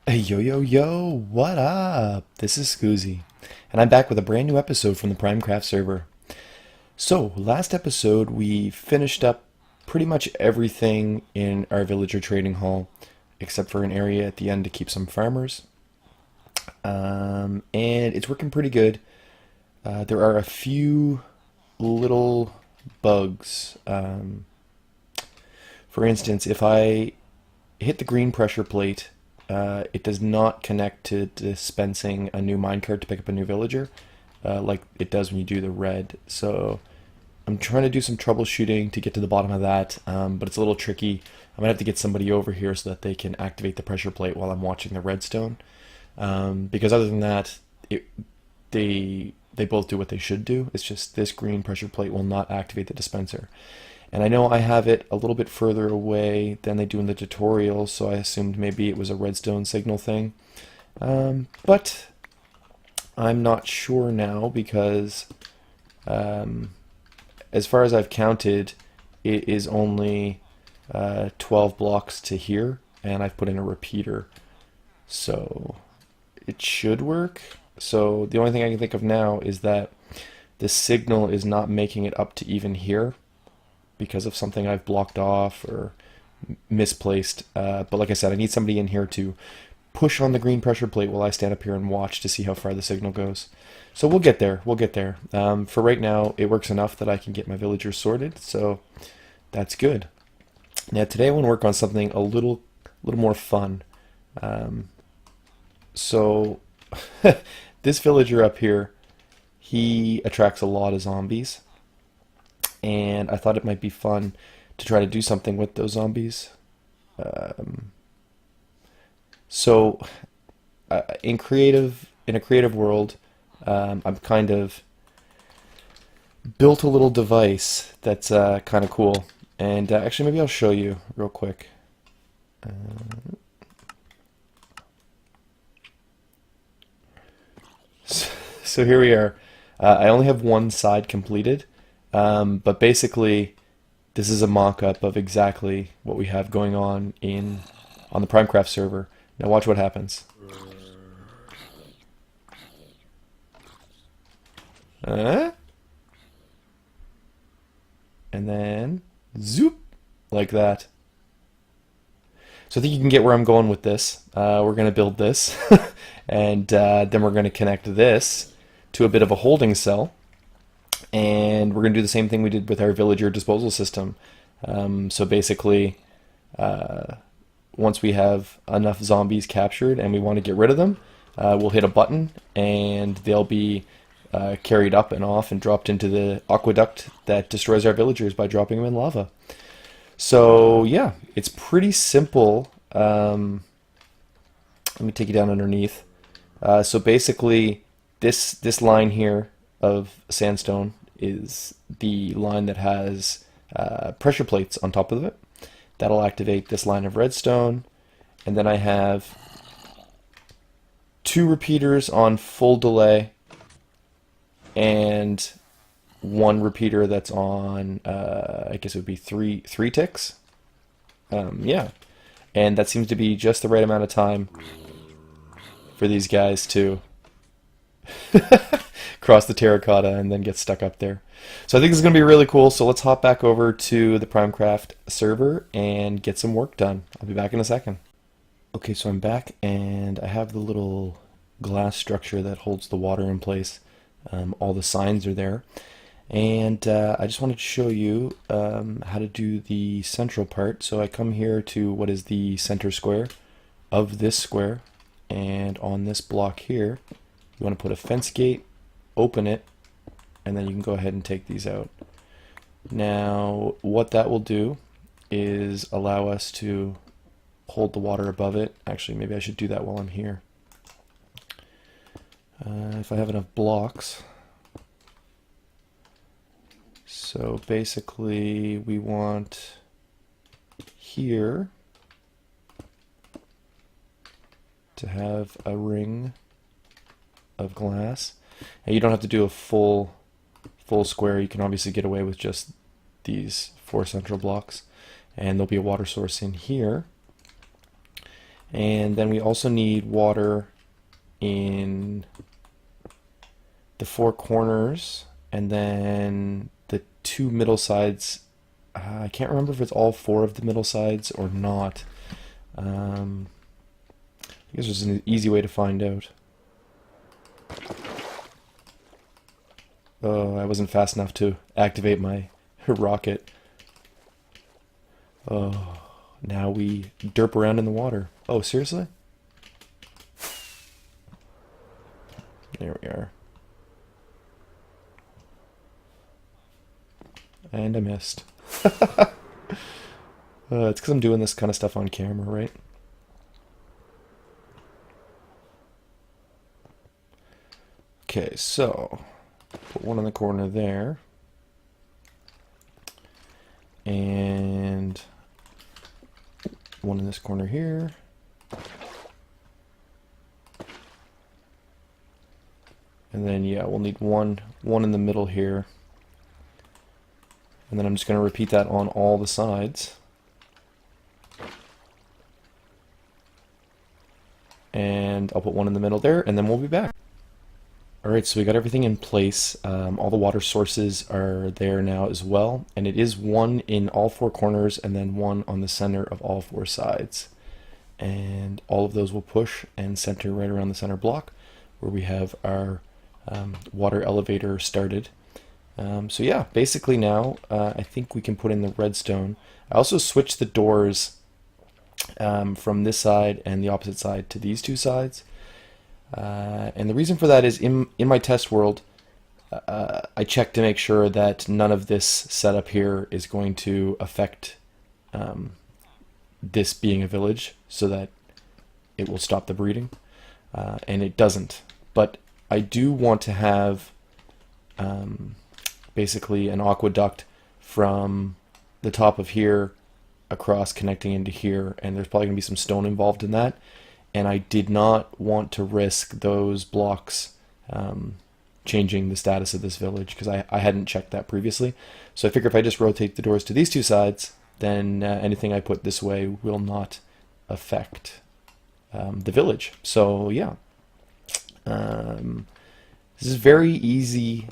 Hey, yo, yo, yo, what up? This is Scoozy, and I'm back with a brand new episode from the Primecraft server. So, last episode, we finished up pretty much everything in our villager trading hall, except for an area at the end to keep some farmers. And it's working pretty good. There are a few little bugs. For instance, if I hit the green pressure plate, it does not connect to dispensing a new minecart to pick up a new villager, like it does when you do the red. So I'm trying to do some troubleshooting to get to the bottom of that, but it's a little tricky. I'm gonna have to get somebody over here so that they can activate the pressure plate while I'm watching the redstone. Because other than that, they both do what they should do. It's just this green pressure plate will not activate the dispenser. And I know I have it a little bit further away than they do in the tutorial, so I assumed maybe it was a redstone signal thing. But I'm not sure now because, as far as I've counted, it is only 12 blocks to here, and I've put in a repeater. So it should work. So the only thing I can think of now is that the signal is not making it up to even here because of something I've blocked off or misplaced. But like I said, I need somebody in here to push on the green pressure plate while I stand up here and watch to see how far the signal goes. So we'll get there. We'll get there. For right now, it works enough that I can get my villagers sorted. So that's good. Now today I want to work on something a little more fun. Um, so this villager up here, he attracts a lot of zombies, and I thought it might be fun to try to do something with those zombies. Um, so, in a creative world, I'm kind of built a little device that's kind of cool. And actually, maybe I'll show you real quick. So here we are. I only have one side completed, but basically, this is a mock-up of exactly what we have going on the Primecraft server. Now watch what happens. Uh, and then zoop, like that. So I think you can get where I'm going with this. We're going to build this, and then we're going to connect this to a bit of a holding cell, and we're going to do the same thing we did with our villager disposal system. So basically, once we have enough zombies captured and we want to get rid of them, we'll hit a button and they'll be carried up and off and dropped into the aqueduct that destroys our villagers by dropping them in lava. So yeah, it's pretty simple. Let me take you down underneath. So basically, this line here of sandstone is the line that has pressure plates on top of it. That'll activate this line of redstone, and then I have two repeaters on full delay and one repeater that's on I guess it would be three ticks. Yeah, and that seems to be just the right amount of time for these guys to cross the terracotta and then get stuck up there. So I think this is going to be really cool. So let's hop back over to the Primecraft server and get some work done. I'll be back in a second. Okay, so I'm back and I have the little glass structure that holds the water in place. All the signs are there. And I just wanted to show you how to do the central part. So I come here to what is the center square of this square, and on this block here, you want to put a fence gate, open it, and then you can go ahead and take these out. Now, what that will do is allow us to hold the water above it. Actually, maybe I should do that while I'm here. If I have enough blocks. So basically, we want here to have a ring of glass. And you don't have to do a full square. You can obviously get away with just these four central blocks. And there'll be a water source in here. And then we also need water in the 4 corners, and then the 2 middle sides. I can't remember if it's all 4 of the middle sides or not. I guess there's an easy way to find out. Oh, I wasn't fast enough to activate my rocket. Oh, now we derp around in the water. Oh, seriously? There we are. And I missed. It's because I'm doing this kind of stuff on camera, right? Okay, so put one in the corner there. And one in this corner here. And then, yeah, we'll need one in the middle here. And then I'm just going to repeat that on all the sides. And I'll put one in the middle there, and then we'll be back. Alright, so we got everything in place. All the water sources are there now as well. And it is one in all 4 corners and then one on the center of all 4 sides. And all of those will push and center right around the center block where we have our water elevator started. So yeah, basically now I think we can put in the redstone. I also switched the doors from this side and the opposite side to these 2 sides. And the reason for that is in my test world, I checked to make sure that none of this setup here is going to affect this being a village, so that it will stop the breeding. And it doesn't. But I do want to have basically an aqueduct from the top of here across connecting into here, and there's probably going to be some stone involved in that. And I did not want to risk those blocks changing the status of this village, because I hadn't checked that previously. So I figure if I just rotate the doors to these 2 sides, then anything I put this way will not affect the village. So yeah, this is very easy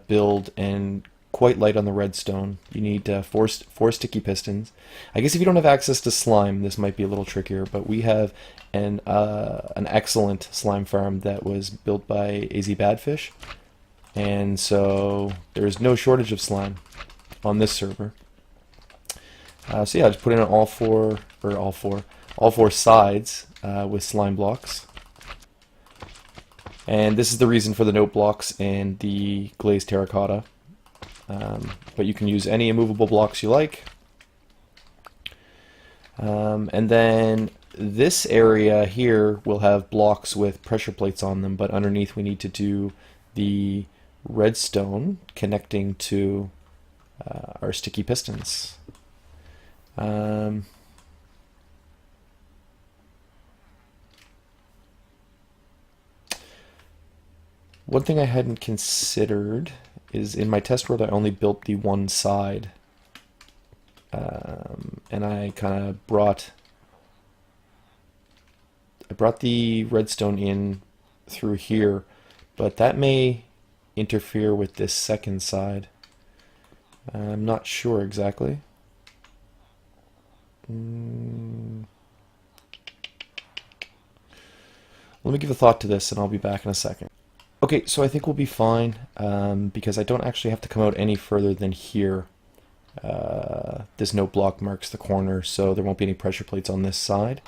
build and quite light on the redstone. You need 4 sticky pistons. I guess if you don't have access to slime, this might be a little trickier, but we have an excellent slime farm that was built by AZ Badfish, and so there's no shortage of slime on this server. So yeah, just put in all four sides with slime blocks. And this is the reason for the note blocks and the glazed terracotta. But you can use any immovable blocks you like. And then this area here will have blocks with pressure plates on them, but underneath we need to do the redstone connecting to our sticky pistons. One thing I hadn't considered is in my test world I only built the one side, and I kind of brought the redstone in through here, but that may interfere with this second side. I'm not sure exactly. Let me give a thought to this and I'll be back in a second. Okay, so I think we'll be fine because I don't actually have to come out any further than here. This note block marks the corner, so there won't be any pressure plates on this side.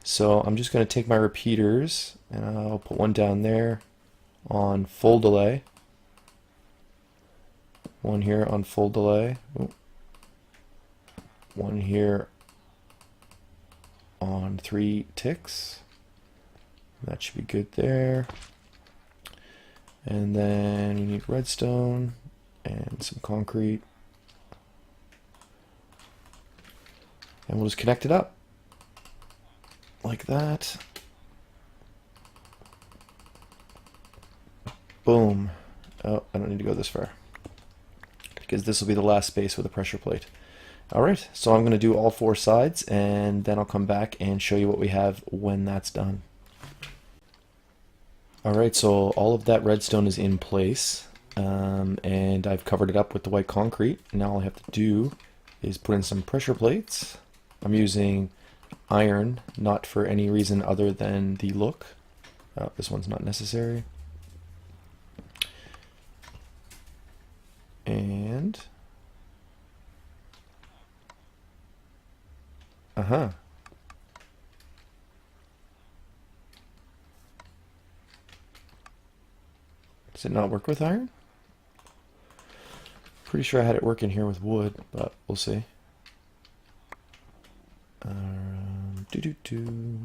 So I'm just going to take my repeaters and I'll put one down there on full delay. One here on full delay. Ooh. One here on 3 ticks. That should be good there. And then we need redstone and some concrete. And we'll just connect it up like that. Boom. Oh, I don't need to go this far, because this will be the last space with a pressure plate. Alright, so I'm going to do all 4 sides, and then I'll come back and show you what we have when that's done. Alright, so all of that redstone is in place, and I've covered it up with the white concrete. Now all I have to do is put in some pressure plates. I'm using iron, not for any reason other than the look. This one's not necessary. And... Uh-huh. Does it not work with iron? Pretty sure I had it working here with wood, but we'll see. Do-do-do.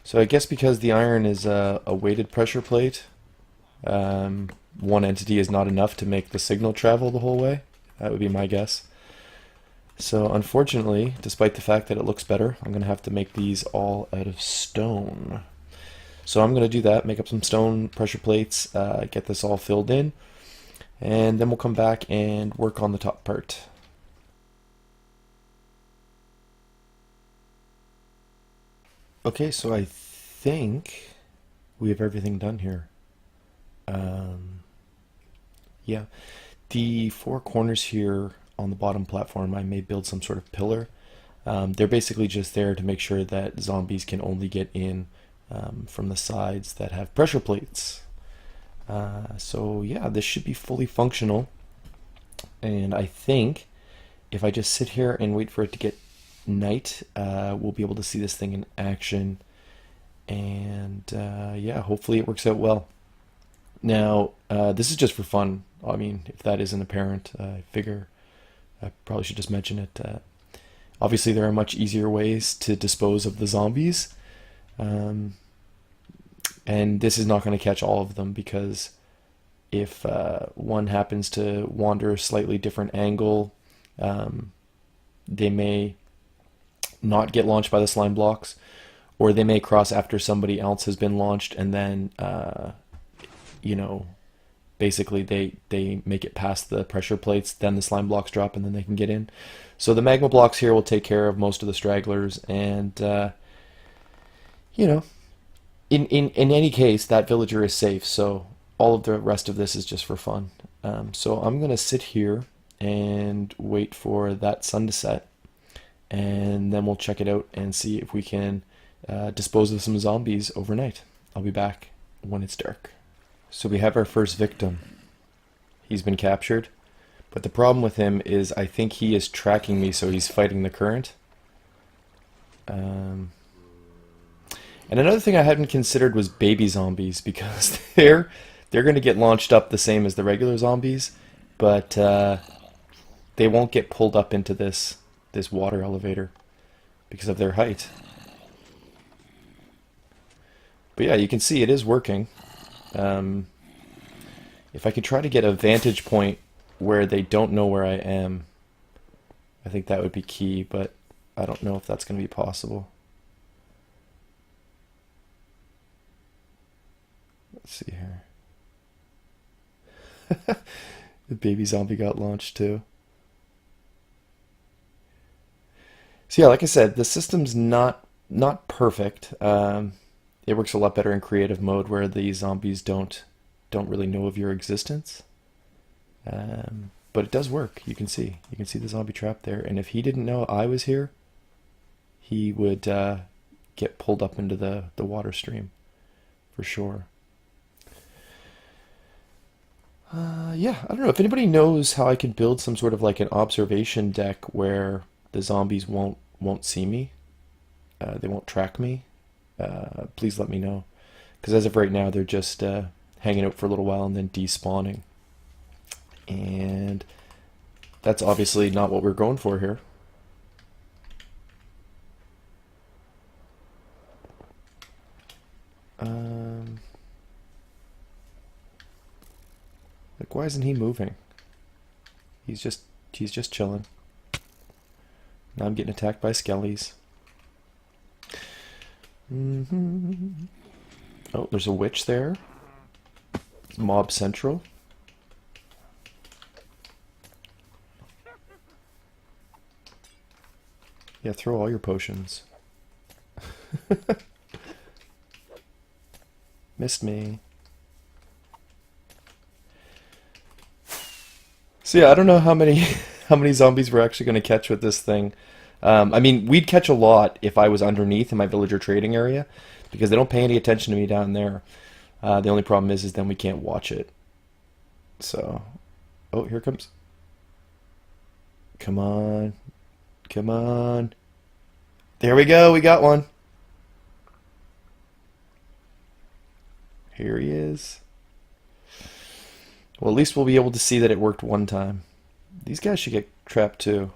So I guess because the iron is a weighted pressure plate, one entity is not enough to make the signal travel the whole way. That would be my guess. So unfortunately, despite the fact that it looks better, I'm going to have to make these all out of stone. So I'm going to do that, make up some stone pressure plates, get this all filled in, and then we'll come back and work on the top part. Okay, so I think we have everything done here. Yeah, the 4 corners here on the bottom platform, I may build some sort of pillar. They're basically just there to make sure that zombies can only get in from the sides that have pressure plates. So yeah, this should be fully functional. And I think if I just sit here and wait for it to get night, we'll be able to see this thing in action. And yeah, hopefully it works out well. Now, this is just for fun. I mean, if that isn't apparent, I figure I probably should just mention it. Obviously, there are much easier ways to dispose of the zombies. And this is not going to catch all of them, because if one happens to wander a slightly different angle, they may not get launched by the slime blocks, or they may cross after somebody else has been launched, and then you know, basically they make it past the pressure plates, then the slime blocks drop, and then they can get in. So the magma blocks here will take care of most of the stragglers, and you know, in any case, that villager is safe, so all of the rest of this is just for fun. So I'm gonna sit here and wait for that sun to set, and then we'll check it out and see if we can dispose of some zombies overnight. I'll be back when it's dark. So we have our first victim. He's been captured, but the problem with him is I think he is tracking me, so he's fighting the current. And another thing I hadn't considered was baby zombies, because they're going to get launched up the same as the regular zombies, but they won't get pulled up into this water elevator because of their height. But yeah, you can see it is working. If I could try to get a vantage point where they don't know where I am, I think that would be key, but I don't know if that's going to be possible. Let's see here. The baby zombie got launched too. So yeah, like I said, the system's not perfect. It works a lot better in creative mode, where the zombies don't really know of your existence. But it does work. You can see the zombie trap there, and if he didn't know I was here, he would get pulled up into the water stream for sure. Yeah, I don't know if anybody knows how I could build some sort of like an observation deck where the zombies won't see me. They won't track me. Please let me know, because as of right now they're just hanging out for a little while and then despawning, and that's obviously not what we're going for here. Like, why isn't he moving? He's just chilling. Now I'm getting attacked by skellies. Oh, there's a witch there. Mob Central. Yeah, throw all your potions. Missed me. So yeah, I don't know how many how many zombies we're actually going to catch with this thing. I mean, we'd catch a lot if I was underneath in my villager trading area, because they don't pay any attention to me down there. The only problem is then we can't watch it. So, oh, here comes. Come on, come on. There we go. We got one. Here he is. Well, at least we'll be able to see that it worked one time. These guys should get trapped too.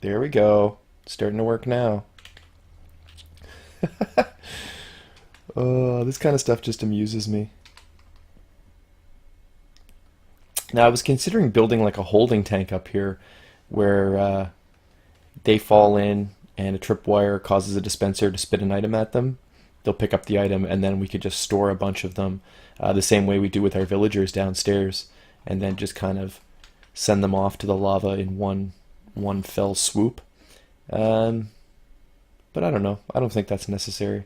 There we go. Starting to work now. Oh, this kind of stuff just amuses me. Now, I was considering building like a holding tank up here where they fall in and a tripwire causes a dispenser to spit an item at them. They'll pick up the item and then we could just store a bunch of them the same way we do with our villagers downstairs, and then just kind of send them off to the lava in one fell swoop. But I don't know. I don't think that's necessary.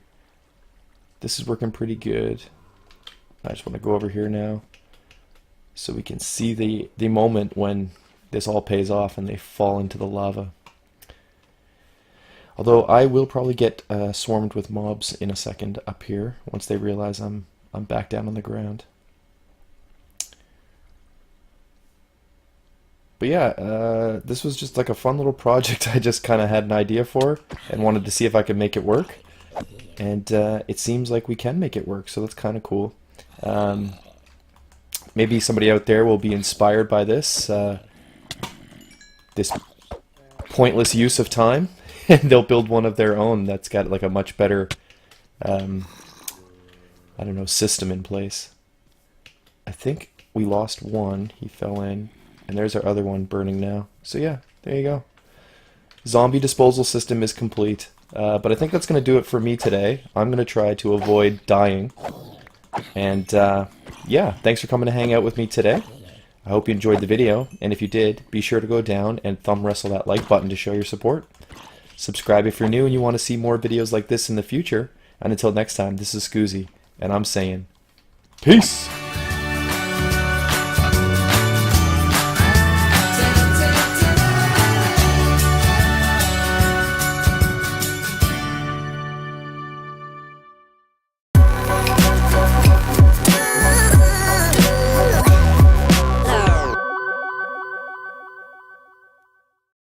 This is working pretty good. I just want to go over here now so we can see the moment when this all pays off and they fall into the lava. Although I will probably get swarmed with mobs in a second up here once they realize I'm back down on the ground. But yeah, this was just like a fun little project I just kind of had an idea for and wanted to see if I could make it work. And it seems like we can make it work, so that's kind of cool. Maybe somebody out there will be inspired by this pointless use of time, and they'll build one of their own that's got like a much better, I don't know, system in place. I think we lost one. He fell in. And there's our other one burning now. So yeah, there you go. Zombie disposal system is complete. But I think that's going to do it for me today. I'm going to try to avoid dying. And yeah, thanks for coming to hang out with me today. I hope you enjoyed the video. And if you did, be sure to go down and thumb wrestle that like button to show your support. Subscribe if you're new and you want to see more videos like this in the future. And until next time, this is Scoozy. And I'm saying, peace!